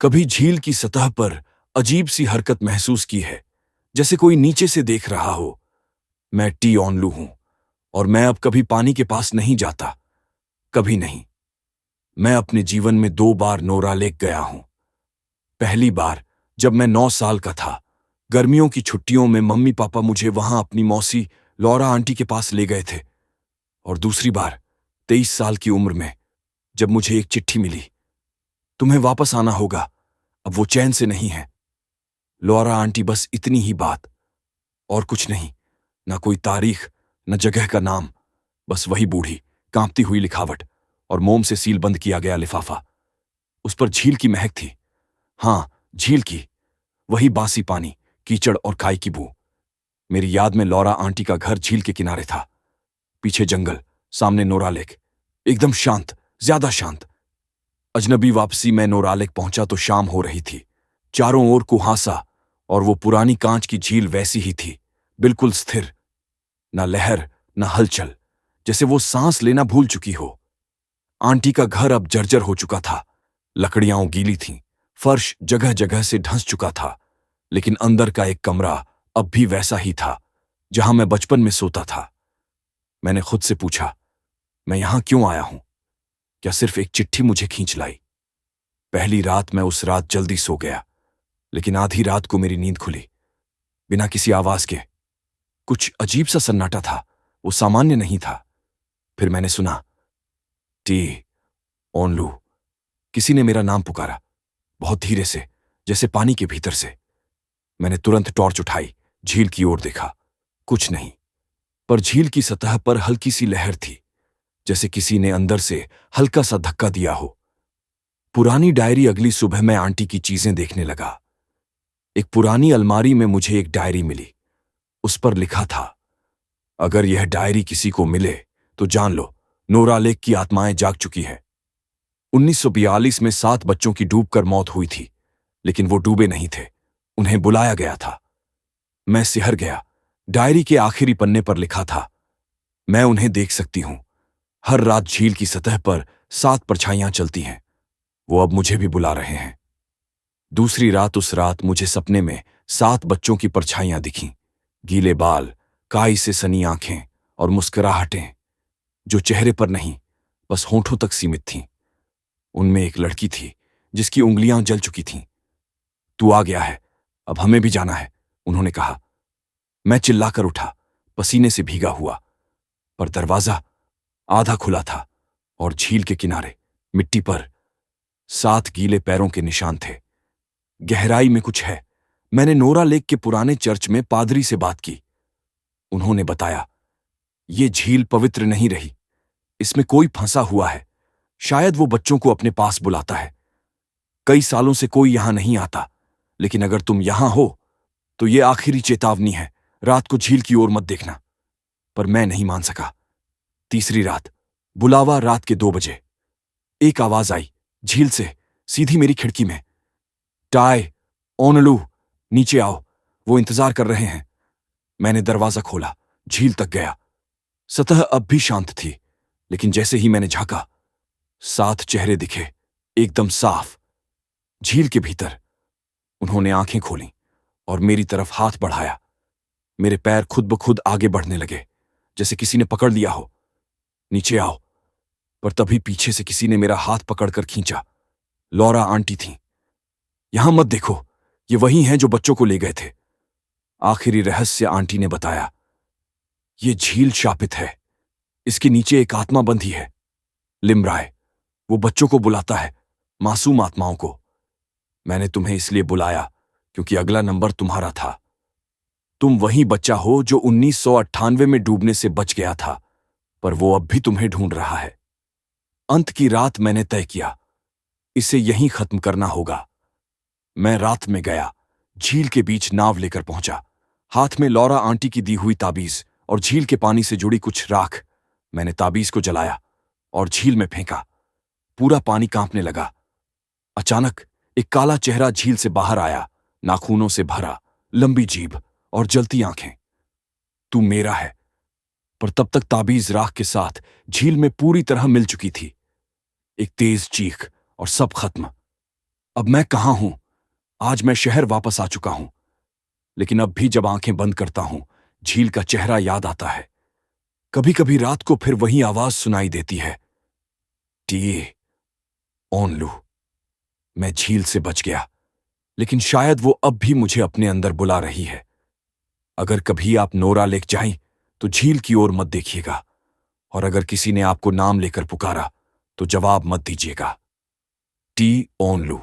कभी झील की सतह पर अजीब सी हरकत महसूस की है, जैसे कोई नीचे से देख रहा हो। मैं टी ऑनलू हूं और मैं अब कभी पानी के पास नहीं जाता, कभी नहीं। मैं अपने जीवन में 2 बार नोरा लेक गया हूं। पहली बार जब मैं 9 साल का था, गर्मियों की छुट्टियों में मम्मी पापा मुझे वहां अपनी मौसी लॉरा आंटी के पास ले गए थे। और दूसरी बार 23 साल की उम्र में, जब मुझे एक चिट्ठी मिली, तुम्हें वापस आना होगा, अब वो चैन से नहीं है। लॉरा आंटी, बस इतनी ही बात, और कुछ नहीं। ना कोई तारीख, न जगह का नाम, बस वही बूढ़ी कांपती हुई लिखावट और मोम से सील बंद किया गया लिफाफा। उस पर झील की महक थी। हाँ, झील की, वही बासी पानी, कीचड़ और काई की बू। मेरी याद में लॉरा आंटी का घर झील के किनारे था। पीछे जंगल, सामने नोरा लेक, एकदम शांत, ज्यादा शांत। अजनबी वापसी में नोरा लेक पहुंचा तो शाम हो रही थी। चारों ओर कुहासा, और वो पुरानी कांच की झील वैसी ही थी, बिल्कुल स्थिर। ना लहर, ना हलचल, जैसे वो सांस लेना भूल चुकी हो। आंटी का घर अब जर्जर हो चुका था। लकड़ियां गीली थीं, फर्श जगह जगह से ढंस चुका था, लेकिन अंदर का एक कमरा अब भी वैसा ही था, जहां मैं बचपन में सोता था। मैंने खुद से पूछा, मैं यहां क्यों आया हूं? क्या सिर्फ एक चिट्ठी मुझे खींच लाई? पहली रात मैं उस रात जल्दी सो गया, लेकिन आधी रात को मेरी नींद खुली, बिना किसी आवाज के। कुछ अजीब सा सन्नाटा था, वो सामान्य नहीं था। फिर मैंने सुना, टी ओनलू। किसी ने मेरा नाम पुकारा, बहुत धीरे से, जैसे पानी के भीतर से। मैंने तुरंत टॉर्च उठाई, झील की ओर देखा। कुछ नहीं, पर झील की सतह पर हल्की सी लहर थी, जैसे किसी ने अंदर से हल्का सा धक्का दिया हो। पुरानी डायरी। अगली सुबह मैं आंटी की चीजें देखने लगा। एक पुरानी अलमारी में मुझे एक डायरी मिली। उस पर लिखा था, अगर यह डायरी किसी को मिले तो जान लो, नोरा लेक की आत्माएं जाग चुकी हैं। 1942 में 7 बच्चों की डूबकर मौत हुई थी, लेकिन वो डूबे नहीं थे, उन्हें बुलाया गया था। मैं सिहर गया। डायरी के आखिरी पन्ने पर लिखा था, मैं उन्हें देख सकती हूं। हर रात झील की सतह पर 7 परछाइयां चलती हैं। वो अब मुझे भी बुला रहे हैं। दूसरी रात, उस रात मुझे सपने में 7 बच्चों की परछाइयां दिखीं। गीले बाल, काई से सनी आंखें और मुस्कुराहटें, जो चेहरे पर नहीं, बस होठों तक सीमित थीं। उनमें एक लड़की थी जिसकी उंगलियां जल चुकी थीं। तू आ गया है, अब हमें भी जाना है, उन्होंने कहा। मैं चिल्लाकर उठा, पसीने से भीगा हुआ। पर दरवाजा आधा खुला था, और झील के किनारे मिट्टी पर 7 गीले पैरों के निशान थे। गहराई में कुछ है। मैंने नोरा लेक के पुराने चर्च में पादरी से बात की। उन्होंने बताया, ये झील पवित्र नहीं रही, इसमें कोई फंसा हुआ है। शायद वो बच्चों को अपने पास बुलाता है। कई सालों से कोई यहां नहीं आता, लेकिन अगर तुम यहां हो तो ये आखिरी चेतावनी है, रात को झील की ओर मत देखना। पर मैं नहीं मान सका। तीसरी रात, बुलावा रात के 2 बजे। एक आवाज आई, झील से, सीधी मेरी खिड़की में। टाय ओनलू, नीचे आओ, वो इंतजार कर रहे हैं। मैंने दरवाजा खोला, झील तक गया। सतह अब भी शांत थी, लेकिन जैसे ही मैंने झांका, 7 चेहरे दिखे, एकदम साफ, झील के भीतर। उन्होंने आंखें खोली और मेरी तरफ हाथ बढ़ाया। मेरे पैर खुद ब खुद आगे बढ़ने लगे, जैसे किसी ने पकड़ लिया हो। नीचे आओ। पर तभी पीछे से किसी ने मेरा हाथ पकड़कर खींचा। लॉरा आंटी थीं। यहां मत देखो, ये वही हैं जो बच्चों को ले गए थे। आखिरी रहस्य आंटी ने बताया, ये झील शापित है, इसके नीचे एक आत्मा बंधी है, लिमराय। वो बच्चों को बुलाता है, मासूम आत्माओं को। मैंने तुम्हें इसलिए बुलाया क्योंकि अगला नंबर तुम्हारा था। तुम वही बच्चा हो जो 1998 में डूबने से बच गया था, पर वो अब भी तुम्हें ढूंढ रहा है। अंत की रात मैंने तय किया, इसे यहीं खत्म करना होगा। मैं रात में गया, झील के बीच नाव लेकर पहुंचा। हाथ में लॉरा आंटी की दी हुई ताबीज और झील के पानी से जुड़ी कुछ राख। मैंने ताबीज को जलाया और झील में फेंका। पूरा पानी कांपने लगा। अचानक एक काला चेहरा झील से बाहर आया, नाखूनों से भरा, लंबी जीभ और जलती आंखें। तू मेरा है। पर तब तक ताबीज राख के साथ झील में पूरी तरह मिल चुकी थी। एक तेज चीख और सब खत्म। अब मैं कहाँ हूं? आज मैं शहर वापस आ चुका हूं, लेकिन अब भी जब आंखें बंद करता हूं, झील का चेहरा याद आता है। कभी कभी रात को फिर वही आवाज सुनाई देती है, टी ओनलू। मैं झील से बच गया, लेकिन शायद वो अब भी मुझे अपने अंदर बुला रही है। अगर कभी आप नोरा लेक जाएं, तो झील की ओर मत देखिएगा, और अगर किसी ने आपको नाम लेकर पुकारा, तो जवाब मत दीजिएगा। टी ओनलू।